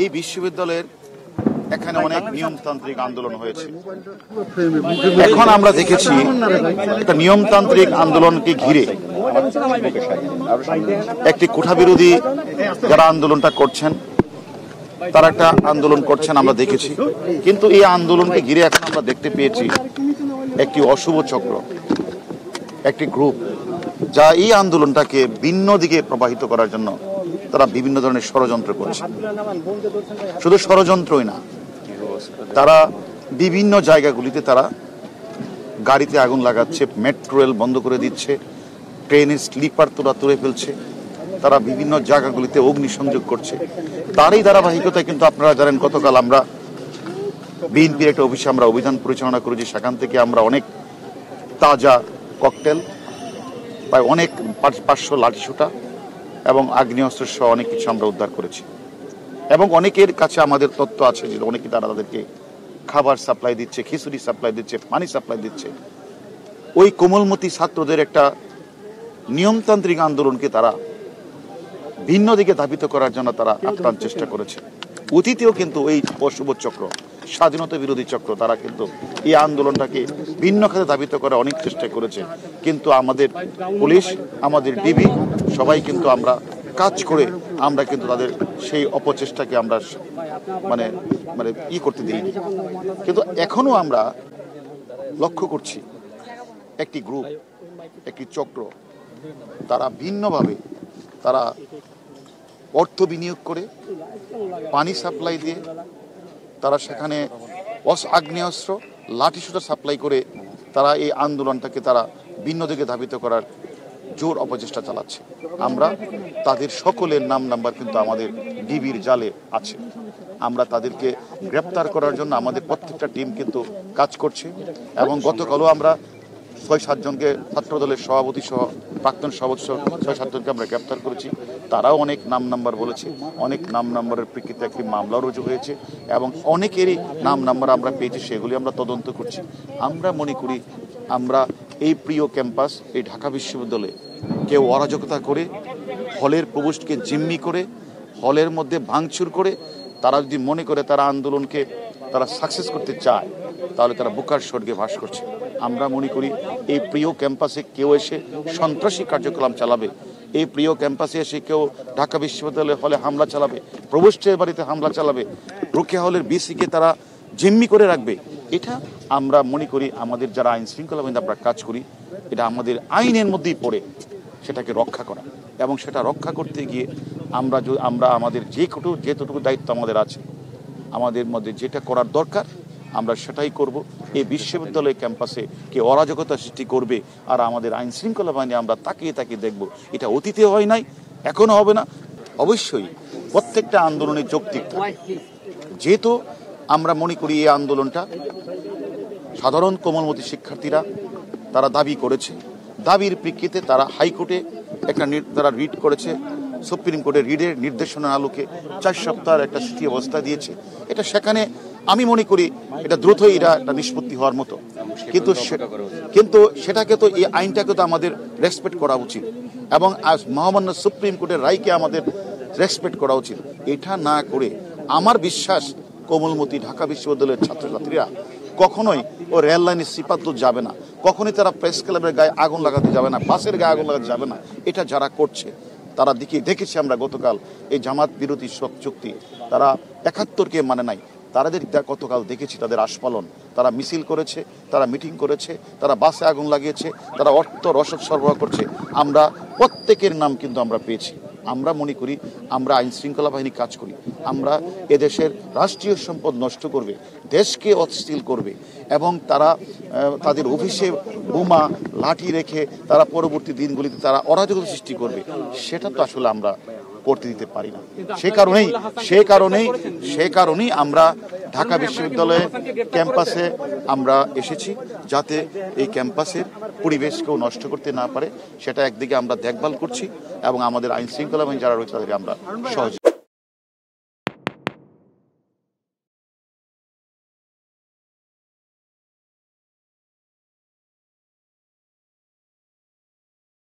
এই বিশ্ববিদ্যালয়ের এখানে অনেক নিয়মতান্ত্রিক আন্দোলন হয়েছে। এখন আমরা দেখেছি একটা নিয়মতান্ত্রিক আন্দোলনকে ঘিরে একটি কোঠা বিরোধী যারা আন্দোলনটা করছেন তারা একটা আন্দোলন করছেন আমরা দেখেছি। কিন্তু এই আন্দোলনকে ঘিরে এখন আমরা দেখতে পেয়েছি একটি অশুভ চক্র, একটি গ্রুপ যা এই আন্দোলনটাকে ভিন্ন দিকে প্রবাহিত করার জন্য তারা বিভিন্ন ধরনের ষড়যন্ত্র করছে। শুধু ষড়যন্ত্রই না, তারা বিভিন্ন জায়গাগুলিতে তারা গাড়িতে আগুন লাগাচ্ছে, মেট্রো রেল বন্ধ করে দিচ্ছে, ট্রেনের স্লিপার তোরা তুলে ফেলছে, তারা বিভিন্ন জায়গাগুলিতে অগ্নিসংযোগ করছে। তারই ধারাবাহিকতায় কিন্তু আপনারা জানেন গতকাল আমরা বিএনপির একটা অফিসে আমরা অভিযান পরিচালনা করেছি। সেখান থেকে আমরা অনেক তাজা ককটেল, প্রায় অনেক 500 লাঠিসোঁটা এবং আগ্নেয়াস্ত্র সহ অনেক কিছু আমরা উদ্ধার করেছি। এবং অনেকের কাছে আমাদের তথ্য আছে যে অনেকে তারা তাদেরকে খাবার সাপ্লাই দিচ্ছে, খিচুড়ি সাপ্লাই দিচ্ছে, পানি সাপ্লাই দিচ্ছে। ওই কোমলমতি ছাত্রদের একটা নিয়মতান্ত্রিক আন্দোলনকে তারা ভিন্ন দিকে ধাবিত করার জন্য তারা আপ্রাণ চেষ্টা করেছে। অতীতেও কিন্তু এই অশুভ চক্র, স্বাধীনতা বিরোধী চক্র, তারা কিন্তু এই আন্দোলনটাকে ভিন্ন খাতে ধাবিত করার অনেক চেষ্টা করেছে। কিন্তু আমাদের পুলিশ, আমাদের ডিবি সবাই কিন্তু আমরা কাজ করে আমরা কিন্তু তাদের সেই অপচেষ্টাকে আমরা মানে মানে করতে দিইনি। কিন্তু এখনো আমরা লক্ষ্য করছি একটি গ্রুপ, একটি চক্র, তারা ভিন্নভাবে তারা অর্থ বিনিয়োগ করে, পানি সাপ্লাই দিয়ে, তারা সেখানে আগ্নেয়াস্ত্র, লাঠিসোঁটা সাপ্লাই করে তারা এই আন্দোলনটাকে তারা ভিন্ন দিকে ধাবিত করার জোর অপচেষ্টা চালাচ্ছে। আমরা তাদের সকলের নাম নাম্বার কিন্তু আমাদের ডিবির জালে আছে। আমরা তাদেরকে গ্রেপ্তার করার জন্য আমাদের প্রত্যেকটা টিম কিন্তু কাজ করছে। এবং গতকালও আমরা 6-7 জনকে ছাত্রদলের সভাপতি সহ প্রাক্তন সভাপতি সহ 6-7 জনকে আমরা গ্রেপ্তার করেছি। তারাও অনেক নাম নাম্বার বলেছে। অনেক নাম নাম্বারের প্রেক্ষিতে একটি মামলা রুজু হয়েছে এবং অনেকেরই নাম নাম্বার আমরা পেয়েছি, সেগুলি আমরা তদন্ত করছি। আমরা মনে করি আমরা এই প্রিয় ক্যাম্পাস, এই ঢাকা বিশ্ববিদ্যালয়ে কেউ অরাজকতা করে, হলের প্রবেশকে জিম্মি করে, হলের মধ্যে ভাঙচুর করে তারা যদি মনে করে তারা আন্দোলনকে তারা সাকসেস করতে চায়, তাহলে তারা বুকার স্বর্গে বাস করছে। আমরা মনে করি এই প্রিয় ক্যাম্পাসে কেউ এসে সন্ত্রাসী কার্যক্রম চালাবে, এই প্রিয় ক্যাম্পাসে এসে কেউ ঢাকা বিশ্ববিদ্যালয়ের হলে হামলা চালাবে, প্রভোস্টের বাড়িতে হামলা চালাবে, রোকেয়া হলের বিসিকে তারা জিম্মি করে রাখবে, এটা আমরা মনে করি আমাদের যারা আইন শৃঙ্খলা বাহিনী আমরা কাজ করি, এটা আমাদের আইনের মধ্যেই পড়ে সেটাকে রক্ষা করা। এবং সেটা রক্ষা করতে গিয়ে আমরা আমাদের যেটুকু দায়িত্ব আমাদের আছে, আমাদের মধ্যে যেটা করার দরকার আমরা সেটাই করব। এই বিশ্ববিদ্যালয় ক্যাম্পাসে কে অরাজকতা সৃষ্টি করবে আর আমাদের আইন শৃঙ্খলা বাহিনী আমরা তাকিয়ে দেখব, এটা অতীতে হয় নাই, এখনো হবে না। অবশ্যই প্রত্যেকটা আন্দোলনের যৌক্তিক থাকে। যেহেতু আমরা মনে করি এই আন্দোলনটা সাধারণ কোমলমতি শিক্ষার্থীরা তারা দাবি করেছে, দাবির প্রেক্ষিতে তারা হাইকোর্টে একটা তারা রিট করেছে, সুপ্রিম কোর্টের রিটের নির্দেশনার আলোকে 4 সপ্তাহের একটা স্থিতি অবস্থা দিয়েছে। এটা সেখানে আমি মনে করি এটা দ্রুতই এটা একটা নিষ্পত্তি হওয়ার মতো। কিন্তু সেটাকে তো এই আইনটাকে তো আমাদের রেসপেক্ট করা উচিত এবং আজ মহামান্য সুপ্রিম কোর্টের রায়কে আমাদের রেসপেক্ট করা উচিত। এটা না করে আমার বিশ্বাস কোমলমতি ঢাকা বিশ্ববিদ্যালয়ের ছাত্রছাত্রীরা কখনোই ও রেল লাইনের সিপাত যাবে না, কখনোই তারা প্রেস ক্লাবের গায়ে আগুন লাগাতে যাবে না, বাসের গায়ে আগুন লাগাতে যাবে না। এটা যারা করছে তারা দেখেছি আমরা গতকাল এই জামাত বিরোধী চুক্তি, তারা 71কে মানে নাই, তাদের গতকাল দেখেছি তাদের আস্ফালন, তারা মিছিল করেছে, তারা মিটিং করেছে, তারা বাসে আগুন লাগিয়েছে, তারা অর্থ রসদ সরবরাহ করছে। আমরা প্রত্যেকের নাম কিন্তু আমরা পেয়েছি। আমরা মনে করি আমরা আইন শৃঙ্খলা বাহিনী কাজ করি, আমরা এদেশের রাষ্ট্রীয় সম্পদ নষ্ট করবে, দেশকে অস্থির করবে এবং তারা তাদের অফিসে বোমা লাঠি রেখে তারা পরবর্তী দিনগুলিতে তারা অরাজকতা সৃষ্টি করবে, সেটা তো আসলে আমরা করতে দিতে পারি না। সে কারণেই আমরা ঢাকা বিশ্ববিদ্যালয়ে ক্যাম্পাসে আমরা এসেছি, যাতে এই ক্যাম্পাসের পরিবেশ কেউ নষ্ট করতে না পারে, সেটা একদিকে আমরা দেখভাল করছি এবং আমাদের আইন শৃঙ্খলা বাহিনী যারা রয়েছে তাদেরকে আমরা সহযোগিতা